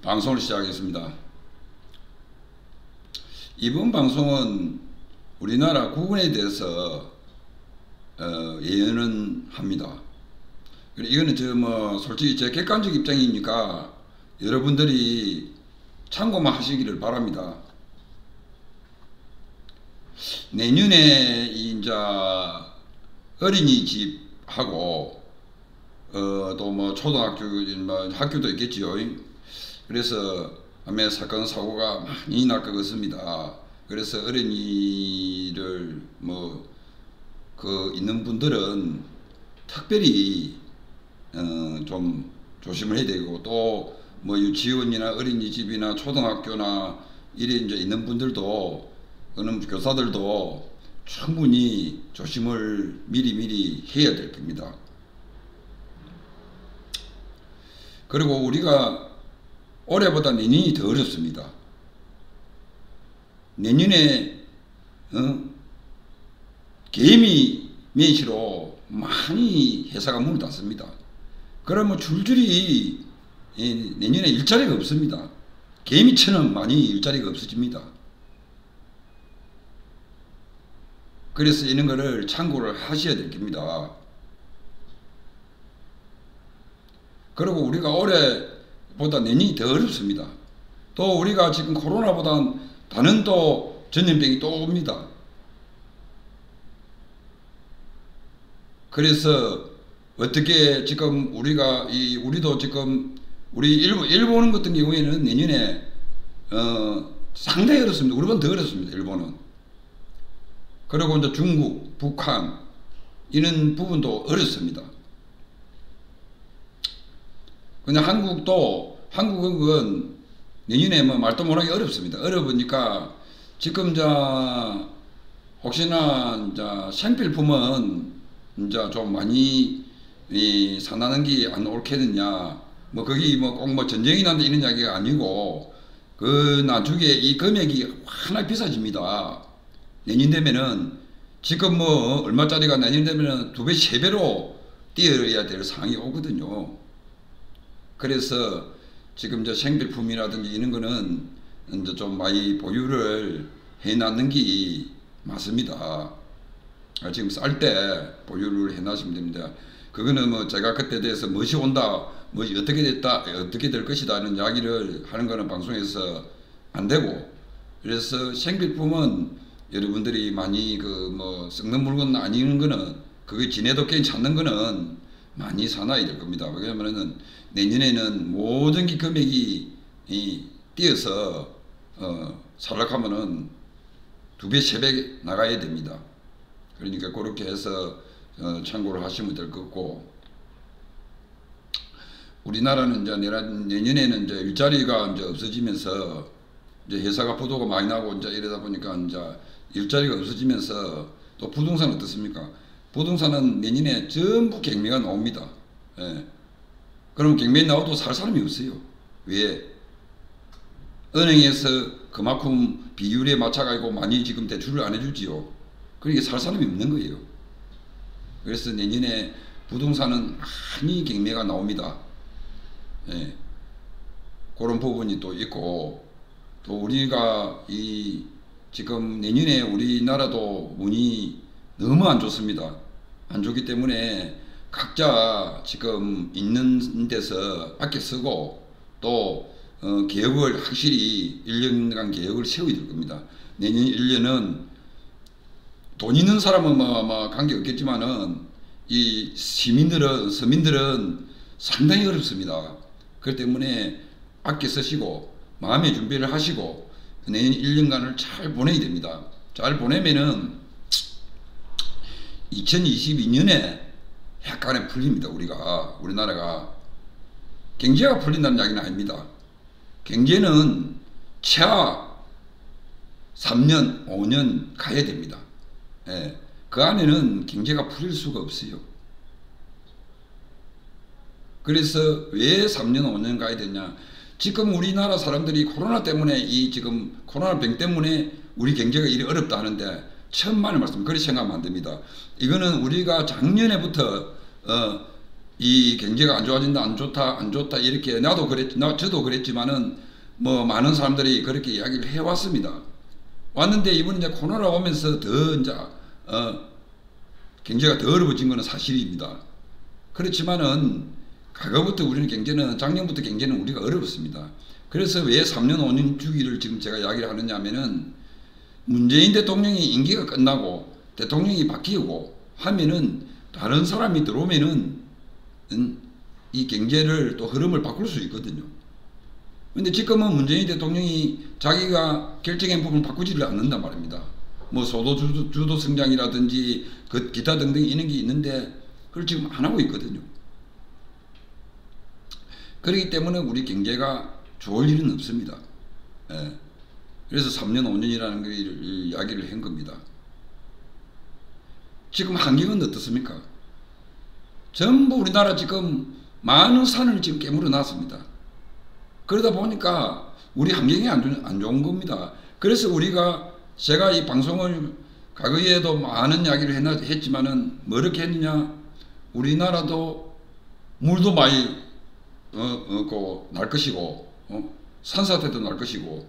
방송을 시작하겠습니다. 이번 방송은 우리나라 국군에 대해서 예언은 합니다. 이거는 솔직히 제 객관적 입장이니까 여러분들이 참고만 하시기를 바랍니다. 내년에 이제 어린이집하고 또 초등학교 학교도 있겠지요. 그래서 아마 사건 사고가 많이 날 것 같습니다. 그래서 어린이를 있는 분들은 특별히 좀 조심을 해야 되고, 또 유치원이나 어린이집이나 초등학교나 이래 이제 있는 분들도, 그런 교사들도 충분히 조심을 미리 해야 될 겁니다. 그리고 우리가 올해보다 내년이 더 어렵습니다. 내년에 개미 면시로 많이 회사가 문을 닫습니다. 그러면 줄줄이 내년에 일자리가 없습니다. 개미처럼 많이 일자리가 없어집니다. 그래서 이런 거를 참고를 하셔야 될 겁니다. 그리고 우리가 올해보다 내년이 더 어렵습니다. 또 우리가 지금 코로나보다 다른 또 전염병이 또 옵니다. 그래서 어떻게 지금 우리도 지금 일본 같은 경우에는 내년에 상당히 어렵습니다. 우리보다 더 어렵습니다. 일본은. 그리고 이제 중국, 북한 이런 부분도 어렵습니다. 그냥 한국은 내년에 말도 못하기 어렵습니다. 어려우니까 지금 혹시나 생필품은 좀 많이 사나는 게 안 옳겠느냐, 거기 꼭 전쟁이 난다 이런 이야기가 아니고, 나중에 이 금액이 하나 비싸집니다. 내년 되면은 지금 얼마짜리가 내년 되면은 2배, 3배로 뛰어야 될 상황이 오거든요. 그래서 지금 생필품이라든지 이런 거는 좀 많이 보유를 해놨는 게 맞습니다. 지금 쌀 때 보유를 해놨으면 됩니다. 그거는 제가 그때 대해서 무엇이 온다, 어떻게 됐다, 어떻게 될 것이다 하는 이야기를 하는 거는 방송에서 안 되고, 그래서 생필품은 여러분들이 많이 썩는 물건 아니는 거는, 그게 지내도 괜찮는 거는 많이 사놔야 될 겁니다. 왜냐면은 내년에는 모든 게 금액이 뛰어서 살락하면은 2배, 3배 나가야 됩니다. 그러니까 그렇게 해서 참고를 하시면 될 것 같고, 우리나라는 내년에는 일자리가 없어지면서 회사가 부도가 많이 나고 이러다 보니까 일자리가 없어지면서, 또 부동산 어떻습니까? 부동산은 내년에 전부 경매가 나옵니다. 예. 그럼 경매 나와도 살 사람이 없어요. 왜? 은행에서 그만큼 비율에 맞춰가지고 많이 지금 대출을 안 해주지요. 그러니까 살 사람이 없는 거예요. 그래서 내년에 부동산은 많이 경매가 나옵니다. 예. 그런 부분이 또 있고, 또 우리가 지금 내년에 우리나라도 운이 너무 안 좋습니다. 안 좋기 때문에 각자 지금 있는 데서 아껴 쓰고, 또 계획을 확실히 1년간 계획을 세워야 될 겁니다. 내년 1년은 돈 있는 사람은 관계 없겠지만은 이 서민들은 상당히 어렵습니다. 그렇기 때문에 아껴 쓰시고 마음의 준비를 하시고 내년 1년간을 잘 보내야 됩니다. 잘 보내면은 2022년에 약간의 풀립니다. 우리나라가 경제가 풀린다는 이야기는 아닙니다. 경제는 최하 3년, 5년 가야 됩니다. 예. 그 안에는 경제가 풀릴 수가 없어요. 그래서 왜 3년, 5년 가야 되냐? 지금 우리나라 사람들이 코로나 때문에 지금 코로나병 때문에 우리 경제가 이리 어렵다 하는데, 천만의 말씀, 그렇게 생각하면 안 됩니다. 이거는 우리가 작년에부터 이 경제가 안 좋아진다, 안 좋다, 안 좋다 이렇게 저도 그랬지만은 뭐 많은 사람들이 그렇게 이야기를 해왔습니다. 왔는데 이번에 이제 코로나 오면서 더 이제 경제가 더 어려워진 것은 사실입니다. 그렇지만은 과거부터 우리는 작년부터 경제는 우리가 어려웠습니다. 그래서 왜 3년 5년 주기를 지금 제가 이야기를 하느냐 하면은 문재인 대통령이 임기가 끝나고 대통령이 바뀌고 하면은 다른 사람이 들어오면은 이 경제를 또 흐름을 바꿀 수 있거든요. 근데 지금은 문재인 대통령이 자기가 결정한 부분을 바꾸지를 않는단 말입니다. 뭐 소도주도 성장이라든지 그 기타 등등 이런 게 있는데 그걸 지금 안 하고 있거든요. 그렇기 때문에 우리 경제가 좋을 일은 없습니다. 예. 그래서 3년 5년이라는 걸 이야기를 한 겁니다. 지금 환경은 어떻습니까? 전부 우리나라 지금 많은 산을 지금 깨물어 놨습니다. 그러다 보니까 우리 환경이 안 좋은 겁니다. 그래서 제가 이 방송을 과거에도 많은 이야기를 했지만은 뭐 이렇게 했느냐, 우리나라도 물도 많이 날 것이고 산사태도 날 것이고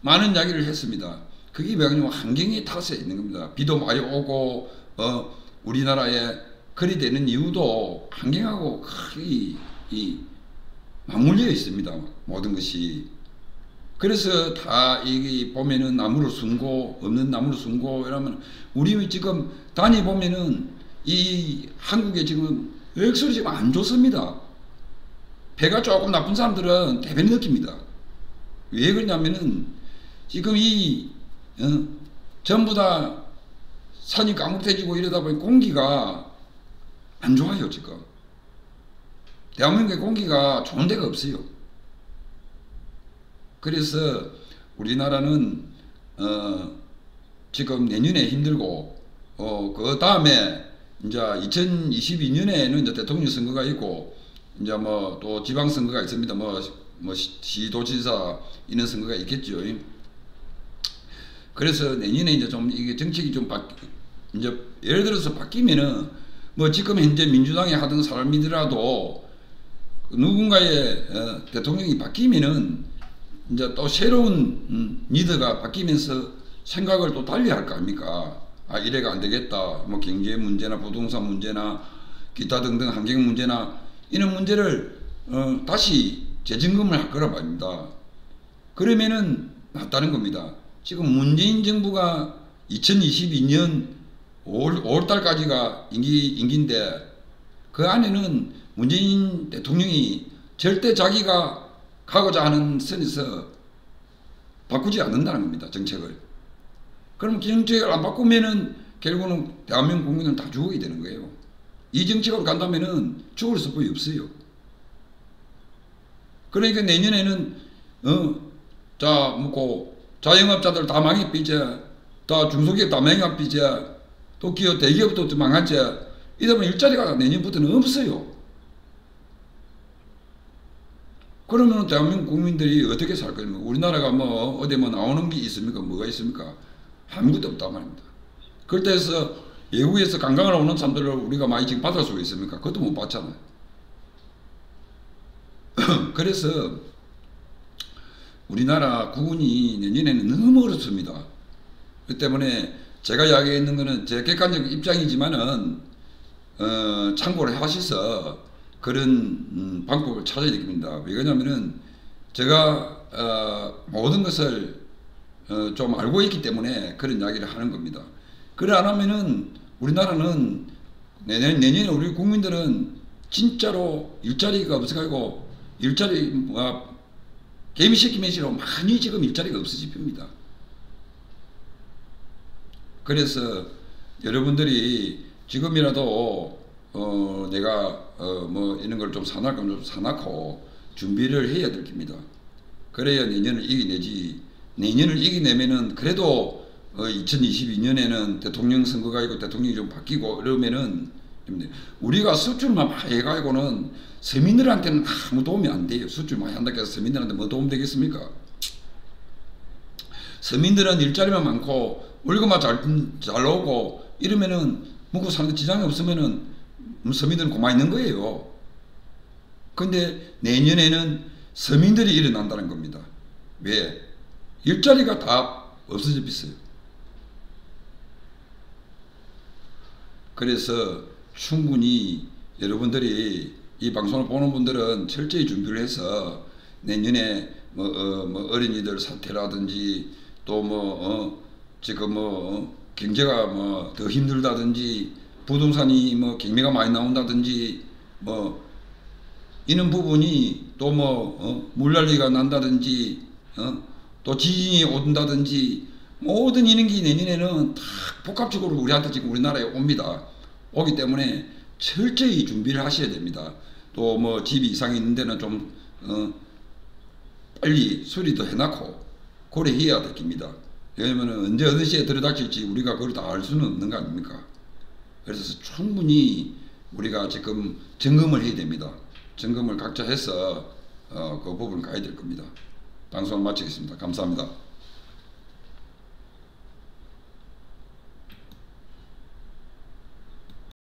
많은 이야기를 했습니다. 그게 왜냐면 환경의 탓에 있는 겁니다. 비도 많이 오고 우리나라에 그리 되는 이유도 환경하고 크게 맞물려 있습니다. 모든 것이. 그래서 다 이게 보면은 나무를 숨고 없는 나무를 숨고 이러면 우리 지금 다니 보면은 이 한국에 지금 액수로 지금 안 좋습니다. 배가 조금 나쁜 사람들은 대변 느낍니다. 왜 그러냐면은 지금 전부 다 산이 까묵해지고 이러다 보니 공기가 안 좋아요. 지금 대한민국의 공기가 좋은 데가 없어요. 그래서 우리나라는 지금 내년에 힘들고 그 다음에 이제 2022년에는 이제 대통령 선거가 있고 이제 뭐 또 지방 선거가 있습니다. 뭐 시도지사 이런 선거가 있겠죠. 그래서 내년에 이제 좀 이게 정책이 좀 이제 예를 들어서 바뀌면은 뭐 지금 현재 민주당에 하던 사람이더라도 누군가의 대통령이 바뀌면은 이제 또 새로운 리더가 바뀌면서 생각을 또 달리 할 거 아닙니까? 아, 이래가 안 되겠다. 뭐 경제 문제나 부동산 문제나 기타 등등 환경 문제나 이런 문제를 다시 재점검을 할 거란 말입니다. 그러면은 낫다는 겁니다. 지금 문재인 정부가 2022년 5월달까지가 임기인데 그 안에는 문재인 대통령이 절대 자기가 가고자 하는 선에서 바꾸지 않는다는 겁니다. 정책을. 그럼 정책을 안 바꾸면은 결국은 대한민국 국민은 다 죽어야 되는 거예요. 이 정책으로 간다면은 죽을 수밖에 없어요. 그러니까 내년에는 자영업자들 다 망해삐져, 다 중소기업 다 망해삐져, 또 기업 대기업도 망하지. 이러면 일자리가 내년부터는 없어요. 그러면 대한민국 국민들이 어떻게 살 겁니까? 우리나라가 뭐 어디 뭐 나오는 게 있습니까? 뭐가 있습니까? 아무것도 없단 말입니다. 그렇다해서 외국에서 관광을 오는 사람들을 우리가 많이 지금 받을 수 있습니까? 그것도 못 받잖아요. 그래서 우리나라 국운이 내년에는 너무 어렵습니다. 그 때문에 제가 이야기했는 것은 제 객관적 입장이지만은 참고를 하셔서 그런 방법을 찾아야 됩니다. 왜냐하면은 제가 모든 것을 좀 알고 있기 때문에 그런 이야기를 하는 겁니다. 그래 안 하면은 우리나라는 내년에 우리 국민들은 진짜로 일자리가 없어가지고 일자리 개미새끼 많이 지금 일자리가 없어집니다. 그래서 여러분들이 지금이라도 내가 뭐 이런 걸 좀 사놓을 거면 좀 사놓고 준비를 해야 될 겁니다. 그래야 내년을 이겨내지. 내년을 이겨내면은 그래도 2022년에는 대통령 선거가 있고 대통령이 좀 바뀌고 이러면은 우리가 수출만 많이 해가지고는 서민들한테는 아무 도움이 안 돼요. 수출 많이 한다고 해서 서민들한테 뭐 도움 되겠습니까? 서민들은 일자리만 많고 월급만 잘 오고 이러면은 먹고 사는데 지장이 없으면은 서민들은 고마 있는 거예요. 근데 내년에는 서민들이 일어난다는 겁니다. 왜? 일자리가 다 없어져 있어요. 그래서 충분히 여러분들이 이 방송을 보는 분들은 철저히 준비를 해서 내년에 어린이들 사태라든지 또 지금 경제가 더 힘들다든지 부동산이 경매가 많이 나온다든지 이런 부분이 또 물난리가 난다든지 또 지진이 온다든지 모든 이런 게 내년에는 다 복합적으로 우리한테 지금 우리나라에 옵니다. 오기 때문에 철저히 준비를 하셔야 됩니다. 또 집이 이상이 있는 데는 좀 빨리 수리도 해놓고 고려해야 됩니다. 왜냐면 언제 어느 시에 들이닥칠지 우리가 그걸 다 알 수는 없는 거 아닙니까? 그래서 충분히 우리가 지금 점검을 해야 됩니다. 점검을 각자 해서 그 부분을 가야 될 겁니다. 방송을 마치겠습니다. 감사합니다.